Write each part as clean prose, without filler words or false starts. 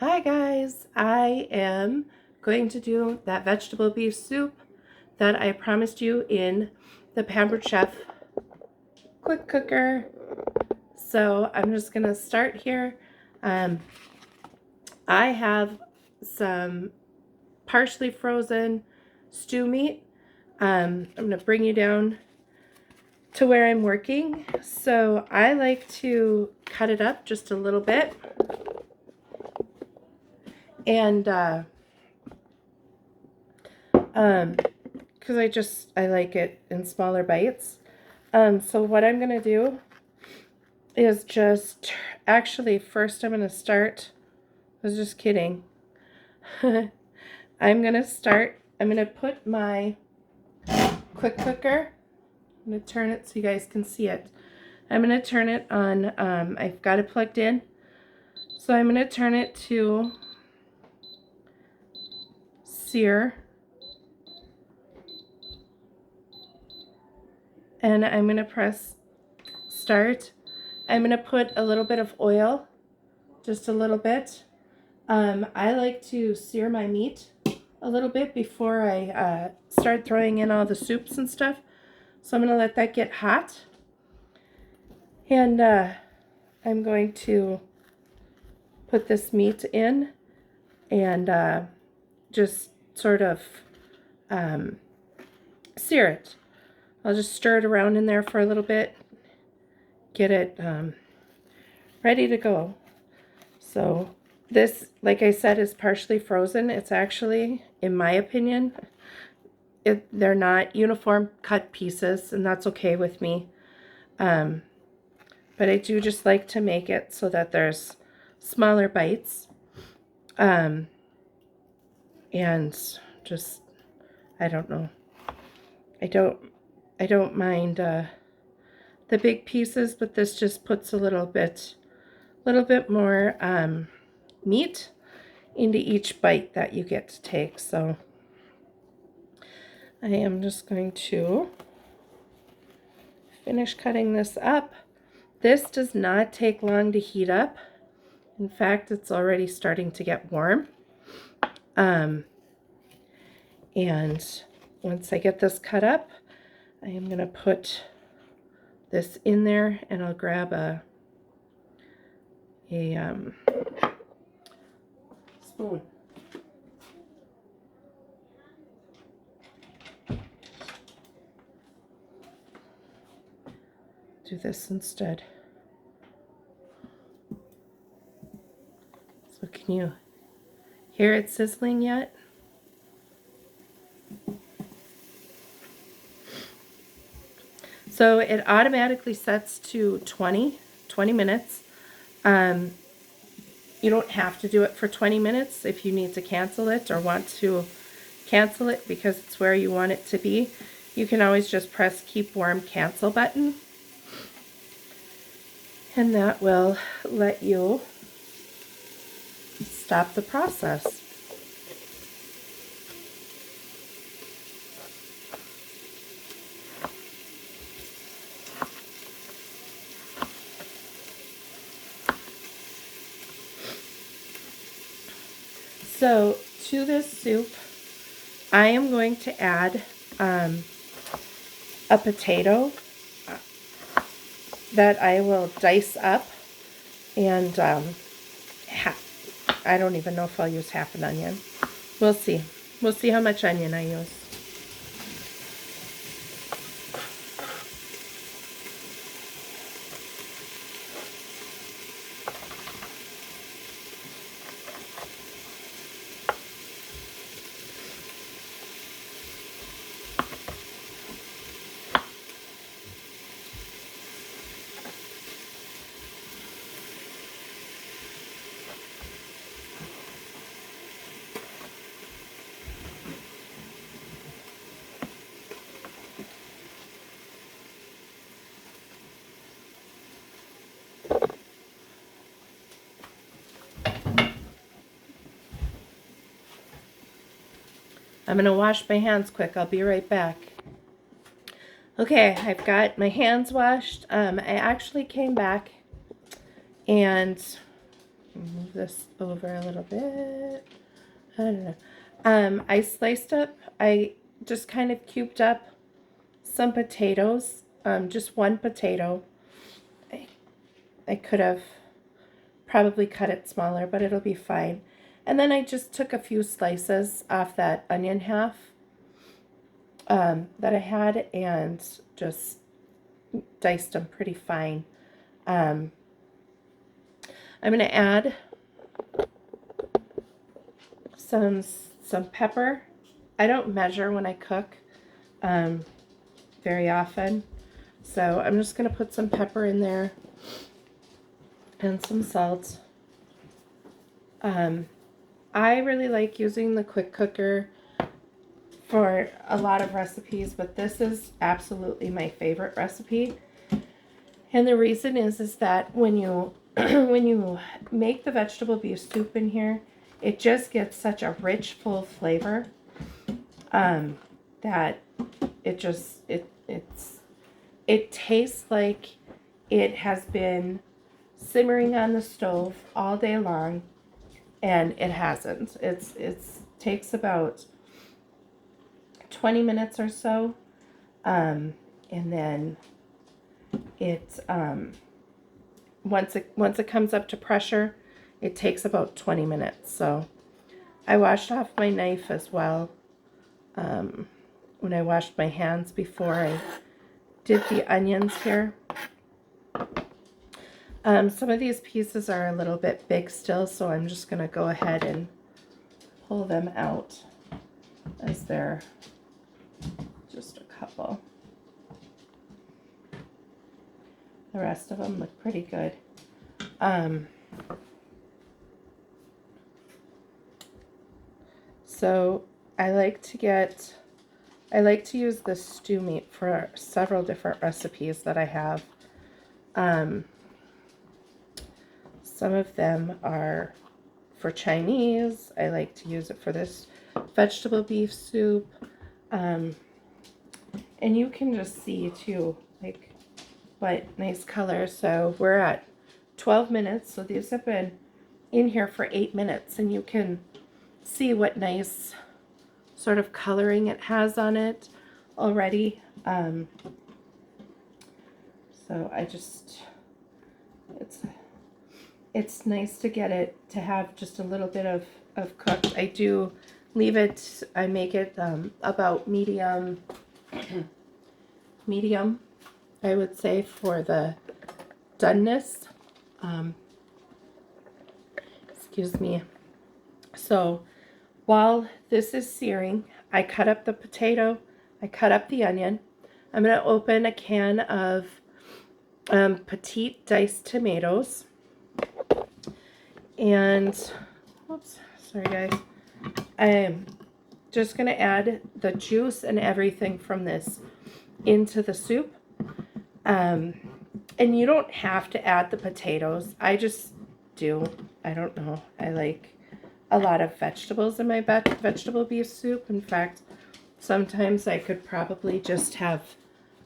Hi guys, I am going to do that vegetable beef soup that I promised you in the Pampered Chef quick cooker. So I'm just going to start here. I have some partially frozen stew meat. I'm going to bring you down to where I'm working. So I like to cut it up just a little bit. And because I like it in smaller bites. So what I'm gonna do is actually first I'm gonna start. I was just kidding. I'm gonna put my quick cooker. I'm gonna turn it so you guys can see it. I'm gonna turn it on. I've got it plugged in, so I'm gonna turn it to sear. And I'm going to press start. I'm going to put a little bit of oil, just a little bit. I like to sear my meat a little bit before I start throwing in all the soups and stuff. So I'm going to let that get hot. And I'm going to put this meat in and just sort of sear it. I'll just stir it around in there for a little bit, get it ready to go. So this, like I said, is partially frozen. It's actually, in my opinion, they're not uniform cut pieces, and that's okay with me. But I do just like to make it so that there's smaller bites. And just, I don't know. I don't mind the big pieces, but this just puts a little bit more meat into each bite that you get to take. So I am just going to finish cutting this up. This does not take long to heat up. In fact, it's already starting to get warm. And once I get this cut up, I am going to put this in there, and I'll grab a spoon. Do this instead. So can you hear it sizzling yet? So it automatically sets to 20 minutes. You don't have to do it for 20 minutes if you need to cancel it or want to cancel it because it's where you want it to be. You can always just press keep warm cancel button, and that will let you stop the process. So to this soup, I am going to add a potato that I will dice up, and I don't even know if I'll use half an onion. We'll see. We'll see how much onion I use. I'm going to wash my hands quick. I'll be right back. Okay, I've got my hands washed. I actually came back and Move this over a little bit. I don't know. I just kind of cubed up some potatoes, just one potato. I could have probably cut it smaller, but it'll be fine. And then I just took a few slices off that onion half that I had and just diced them pretty fine. I'm going to add some pepper. I don't measure when I cook very often, so I'm just going to put some pepper in there and some salt. I really like using the quick cooker for a lot of recipes, but this is absolutely my favorite recipe. And the reason is that when you when you make the vegetable beef soup in here, it just gets such a rich, full flavor that it tastes like it has been simmering on the stove all day long, and it hasn't. It's takes about 20 minutes or so, and then it once it comes up to pressure, it takes about 20 minutes. So I washed off my knife as well when I washed my hands before I did the onions here. Some of these pieces are a little bit big still, so I'm just going to go ahead and pull them out as they're just a couple. The rest of them look pretty good. So I like to use this stew meat for several different recipes that I have. Some of them are for Chinese. I like to use it for this vegetable beef soup. And you can just see too, like, what nice color. So we're at 12 minutes. So these have been in here for 8 minutes, and you can see what nice sort of coloring it has on it already. So it's nice to get it to have just a little bit of cooked. I do leave it, I make it about medium, I would say, for the doneness. Excuse me. So while this is searing, I cut up the potato, I cut up the onion. I'm going to open a can of petite diced tomatoes. And, whoops, sorry guys. I'm just going to add the juice and everything from this into the soup. And you don't have to add the potatoes. I just do. I don't know. I like a lot of vegetables in my vegetable beef soup. In fact, sometimes I could probably just have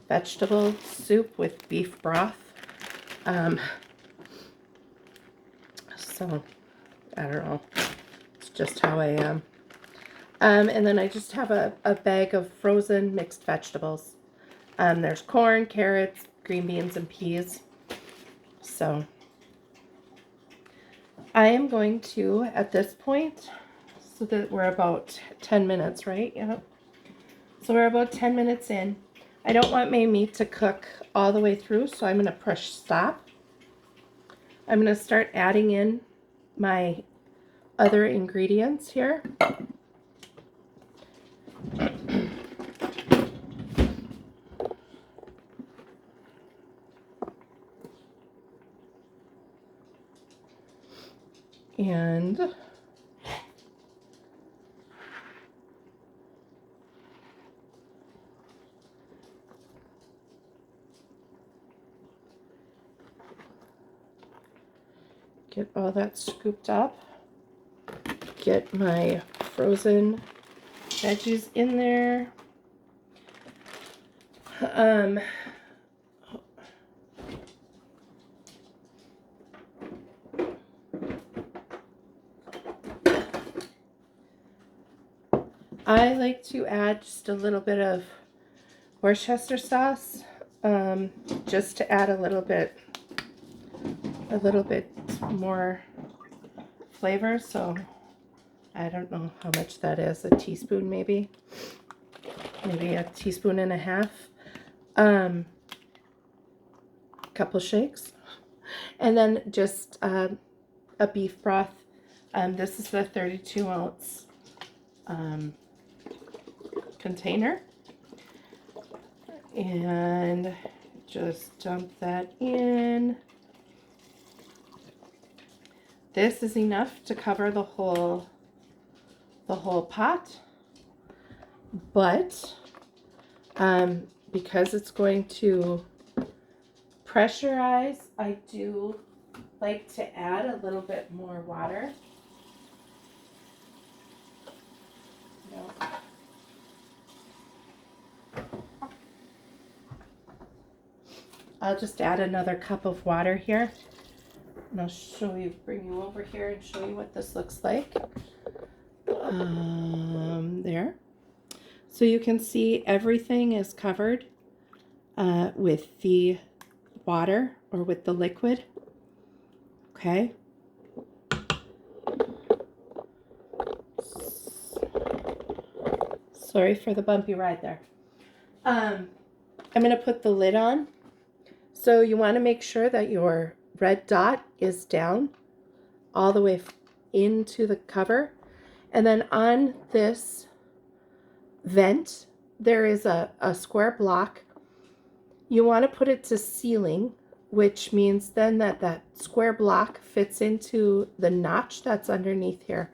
vegetable soup with beef broth. So, I don't know. It's just how I am. And then I just have a bag of frozen mixed vegetables. There's corn, carrots, green beans, and peas. So I am going to, at this point, so that we're about 10 minutes, right? Yep. So we're about 10 minutes in. I don't want my meat to cook all the way through, so I'm going to push stop. I'm going to start adding in my other ingredients here. And get all that scooped up. Get my frozen veggies in there. I like to add just a little bit of Worcester sauce, just to add a little bit more flavor. So I don't know how much that is, a teaspoon maybe a teaspoon and a half. Couple shakes, and then just a beef broth. This is the 32-ounce container, and just dump that in. This is enough to cover the whole pot, but because it's going to pressurize, I do like to add a little bit more water. I'll just add another cup of water here, and I'll show you, bring you over here and show you what this looks like. There. So you can see everything is covered with the water or with the liquid. Okay. Sorry for the bumpy ride there. I'm going to put the lid on. So you want to make sure that your red dot is down all the way into the cover. And then on this vent, there is a square block. You want to put it to sealing, which means then that square block fits into the notch that's underneath here.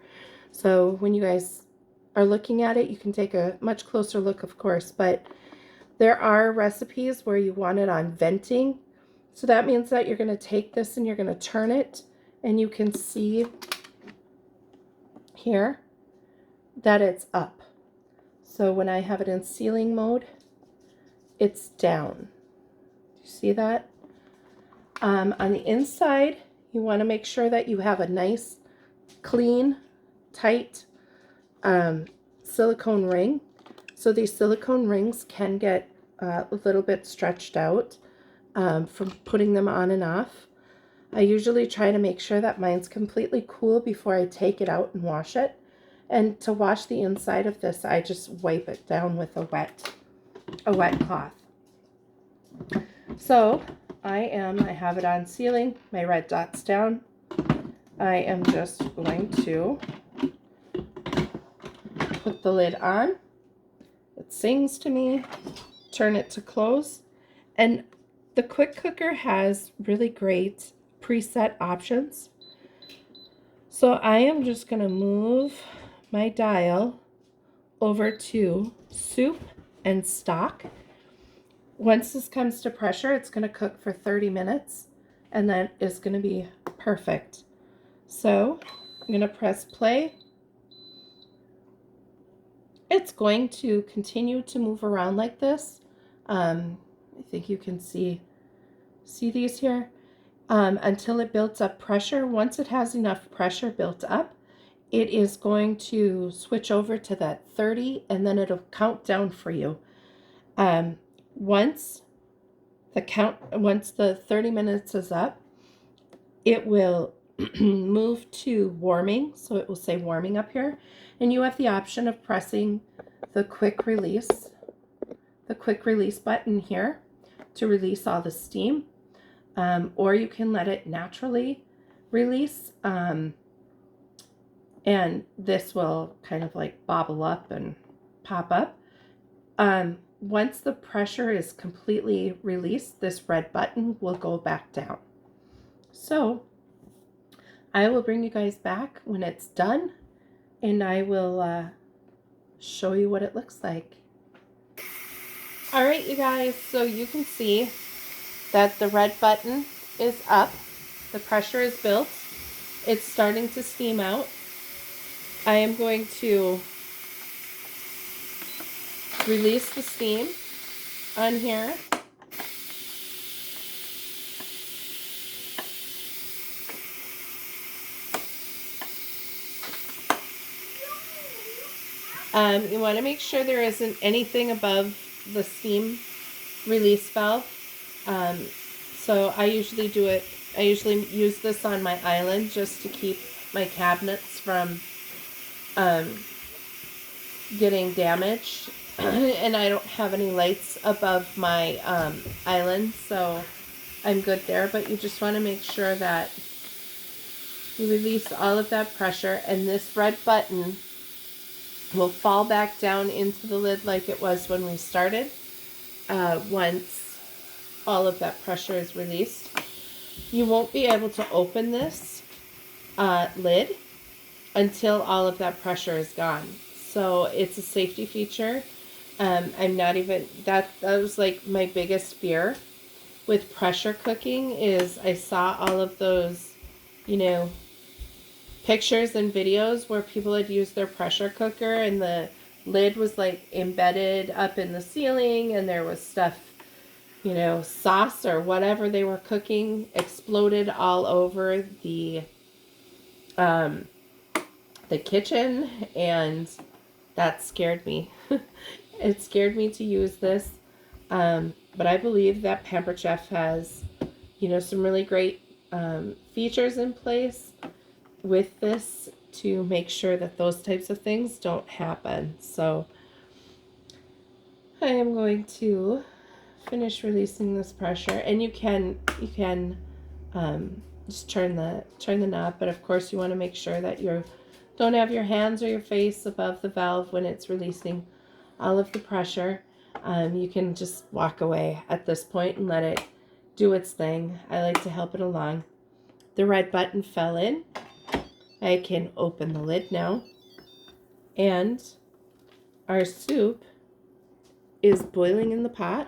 So when you guys are looking at it, you can take a much closer look, of course, but there are recipes where you want it on venting. So that means that you're going to take this and you're going to turn it, and you can see here that it's up. So when I have it in sealing mode, it's down. You see that? On the inside, you want to make sure that you have a nice, clean, tight silicone ring. So these silicone rings can get a little bit stretched out from putting them on and off. I usually try to make sure that mine's completely cool before I take it out and wash it. And to wash the inside of this, I just wipe it down with a wet cloth. So I have it on sealing, my red dot's down. I am just going to put the lid on. It sings to me, turn it to close. And the Quick Cooker has really great preset options. So I am just going to move my dial over to soup and stock. Once this comes to pressure, it's going to cook for 30 minutes, and that is going to be perfect. So I'm going to press play. It's going to continue to move around like this. I think you can see these here until it builds up pressure. Once it has enough pressure built up, it is going to switch over to that 30, and then it'll count down for you. Once the 30 minutes is up, it will move to warming. So it will say warming up here, and you have the option of pressing the quick release button here to release all the steam, or you can let it naturally release, and this will kind of like bobble up and pop up. Once the pressure is completely released, this red button will go back down. So I will bring you guys back when it's done, and I will show you what it looks like. All right, you guys, so you can see that the red button is up. The pressure is built. It's starting to steam out. I am going to release the steam on here. You want to make sure there isn't anything above the steam release valve. So I usually use this on my island just to keep my cabinets from getting damaged. And I don't have any lights above my island, so I'm good there. But you just want to make sure that you release all of that pressure, and this red button will fall back down into the lid like it was when we started once all of that pressure is released. You won't be able to open this lid until all of that pressure is gone. So it's a safety feature. I'm not even, that was like my biggest fear with pressure cooking is I saw all of those, you know, pictures and videos where people had used their pressure cooker and the lid was like embedded up in the ceiling and there was stuff, you know, sauce or whatever they were cooking exploded all over the kitchen, and that scared me. It scared me to use this, but I believe that Pampered Chef has, you know, some really great features in place with this to make sure that those types of things don't happen. So I am going to finish releasing this pressure, and you can just turn the knob, but of course you want to make sure that you don't have your hands or your face above the valve when it's releasing all of the pressure. You can just walk away at this point and let it do its thing. I like to help it along. The red button fell in. I can open the lid now, and our soup is boiling in the pot.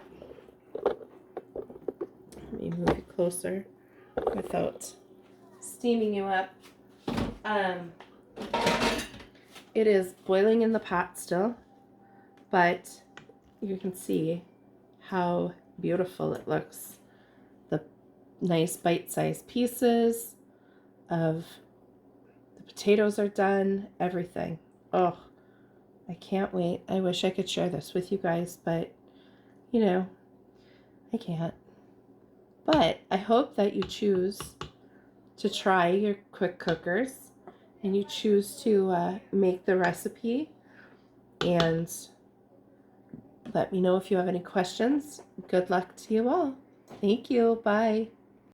Let me move it closer without steaming you up. It is boiling in the pot still, but you can see how beautiful it looks. The nice bite-sized pieces of the potatoes are done, everything. Oh, I can't wait. I wish I could share this with you guys, but you know, I can't. But I hope that you choose to try your quick cookers and you choose to make the recipe, and let me know if you have any questions. Good luck to you all. Thank you. Bye.